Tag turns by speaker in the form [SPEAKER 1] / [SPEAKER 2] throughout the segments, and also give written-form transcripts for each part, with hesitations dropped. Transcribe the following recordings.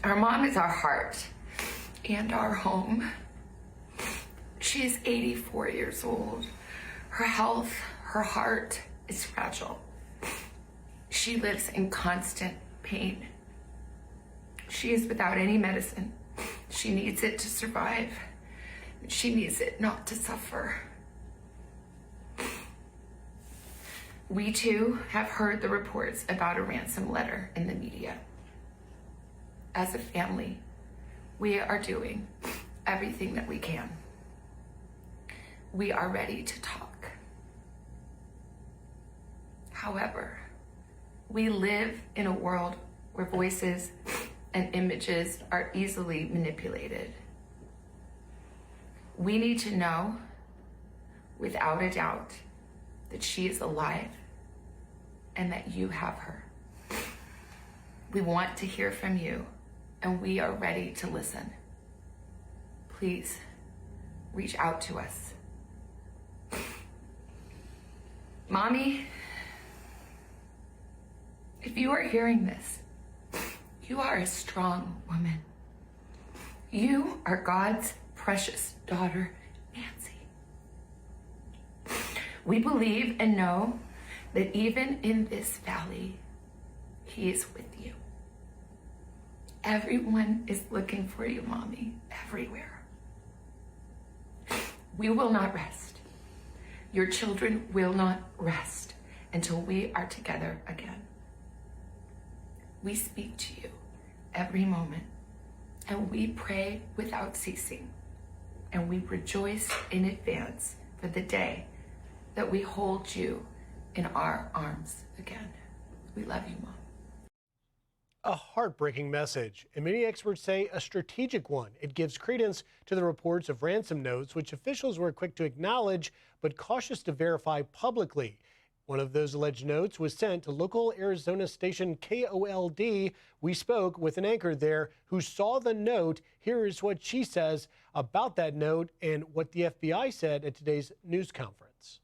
[SPEAKER 1] Our mom is our heart and our home. She is 84 years old. Her health, her heart is fragile. She lives in constant pain. She is without any medicine. She needs it to survive. She needs it not to suffer. We too have heard the reports about a ransom letter in the media. As a family, we are doing everything that we can. We are ready to talk. However, we live in a world where voices and images are easily manipulated. We need to know, without a doubt, that she is alive and that you have her. We want to hear from you, and we are ready to listen. Please reach out to us. Mommy, if you are hearing this, you are a strong woman. You are God's precious daughter, Nancy. We believe and know that even in this valley, He is with you. Everyone is looking for you, Mommy, everywhere. We will not rest. Your children will not rest until we are together again. We speak to you every moment, and we pray without ceasing, and we rejoice in advance for the day that we hold you in our arms again. We love you, Mom.
[SPEAKER 2] A heartbreaking message, and many experts say a strategic one. It gives credence to the reports of ransom notes, which officials were quick to acknowledge but cautious to verify publicly. One of those alleged notes was sent to local Arizona station KOLD. We spoke with an anchor there who saw the note. Here is what she says about that note and what the FBI said at today's news conference.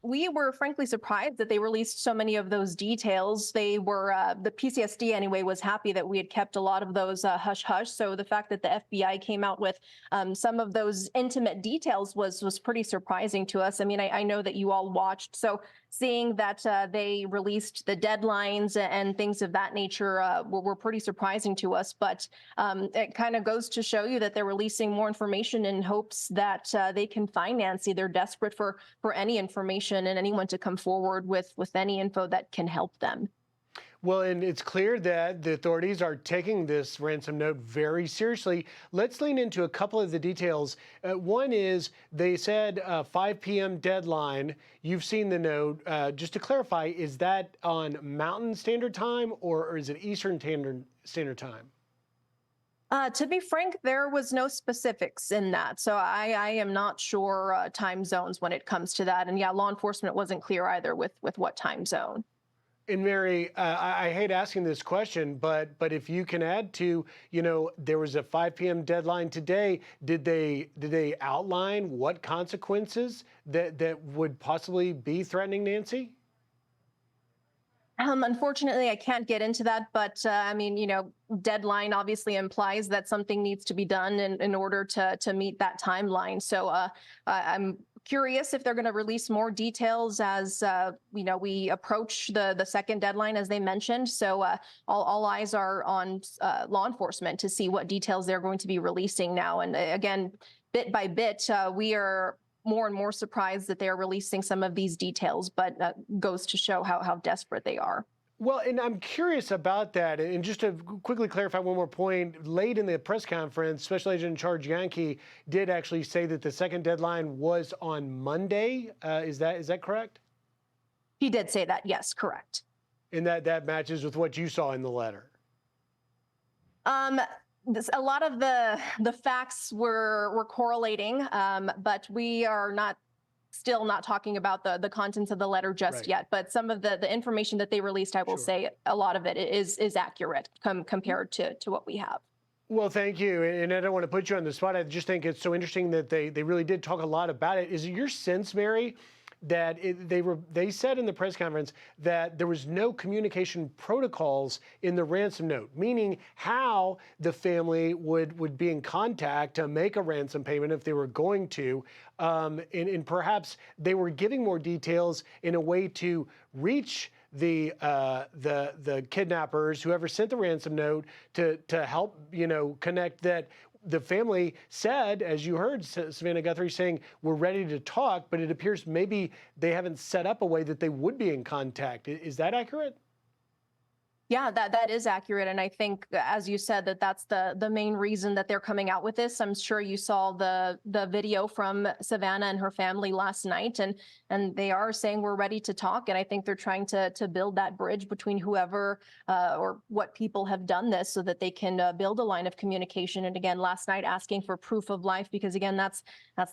[SPEAKER 3] We were frankly surprised that they released so many of those details. They were, the PCSD anyway, was happy that we had kept a lot of those hush-hush. So the fact that the FBI came out with some of those intimate details was pretty surprising to us. I mean, I know that you all watched. So seeing that they released the deadlines and things of that nature were pretty surprising to us. But it kind of goes to show you that they're releasing more information in hopes that they can find Nancy. They're desperate for any information and anyone to come forward with any info that can help them.
[SPEAKER 2] Well, and it's clear that the authorities are taking this ransom note very seriously. Let's lean into a couple of the details. One is they said 5 p.m. deadline. You've seen the note. Just to clarify, is that on Mountain Standard Time or is it Eastern Standard Time?
[SPEAKER 3] To be frank, there was no specifics in that. So I am not sure time zones when it comes to that. And yeah, law enforcement wasn't clear either with what time zone.
[SPEAKER 2] And Mary, I hate asking this question, but if you can add to, there was a 5 p.m. deadline today. Did they outline what consequences that would possibly be threatening Nancy?
[SPEAKER 3] Unfortunately, I can't get into that, but I mean, deadline obviously implies that something needs to be done in order to meet that timeline. So I'm curious if they're going to release more details as we approach the second deadline, as they mentioned. So all eyes are on law enforcement to see what details they're going to be releasing now. And again, bit by bit, we are more and more surprised that they're releasing some of these details, but goes to show how desperate they are.
[SPEAKER 2] Well, and I'm curious about that. And just to quickly clarify one more point, late in the press conference, Special Agent in Charge Yankee did actually say that the second deadline was on Monday. Is that correct?
[SPEAKER 3] He did say that, yes, correct.
[SPEAKER 2] And that matches with what you saw in the letter.
[SPEAKER 3] A lot of the facts were correlating, but we are still not talking about the contents of the letter just yet. But some of the information that they released, I will say, a lot of it is accurate compared to what we have.
[SPEAKER 2] Well, thank you. And I don't want to put you on the spot. I just think it's so interesting that they really did talk a lot about it. Is it your sense, Mary, that they said in the press conference that there was no communication protocols in the ransom note, meaning how the family would be in contact to make a ransom payment if they were going to. And perhaps they were giving more details in a way to reach the kidnappers, whoever sent the ransom note, to help, connect that. The family said, as you heard Savannah Guthrie saying, we're ready to talk, but it appears maybe they haven't set up a way that they would be in contact. Is that accurate?
[SPEAKER 3] Yeah, that is accurate. And I think, as you said, that's the main reason that they're coming out with this. I'm sure you saw the video from Savannah and her family last night, and they are saying we're ready to talk. And I think they're trying to build that bridge between whoever or what people have done this so that they can build a line of communication. And again, last night asking for proof of life, because again, that's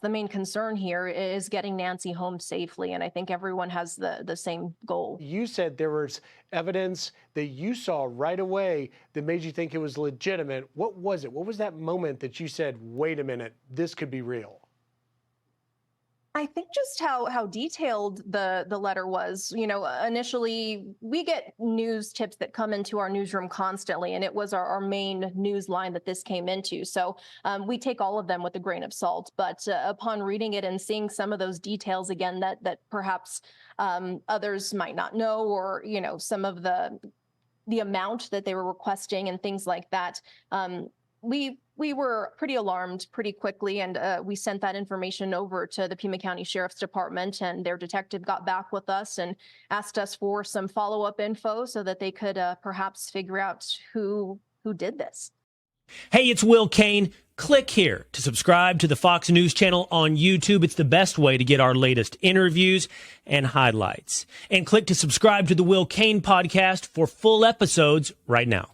[SPEAKER 3] the main concern here, is getting Nancy home safely. And I think everyone has the same goal. You
[SPEAKER 2] said there was evidence that you saw right away that made you think it was legitimate. What was it? What was that moment that you said, wait a minute, this could be real?
[SPEAKER 3] I think just how detailed the letter was. Initially we get news tips that come into our newsroom constantly, and it was our main news line that this came into. So we take all of them with a grain of salt. But upon reading it and seeing some of those details again that perhaps others might not know, or some of the amount that they were requesting and things like that, we were pretty alarmed pretty quickly, and we sent that information over to the Pima County Sheriff's Department, and their detective got back with us and asked us for some follow-up info so that they could perhaps figure out who did this.
[SPEAKER 4] Hey, it's Will Cain. Click here to subscribe to the Fox News channel on YouTube. It's the best way to get our latest interviews and highlights. And click to subscribe to the Will Cain podcast for full episodes right now.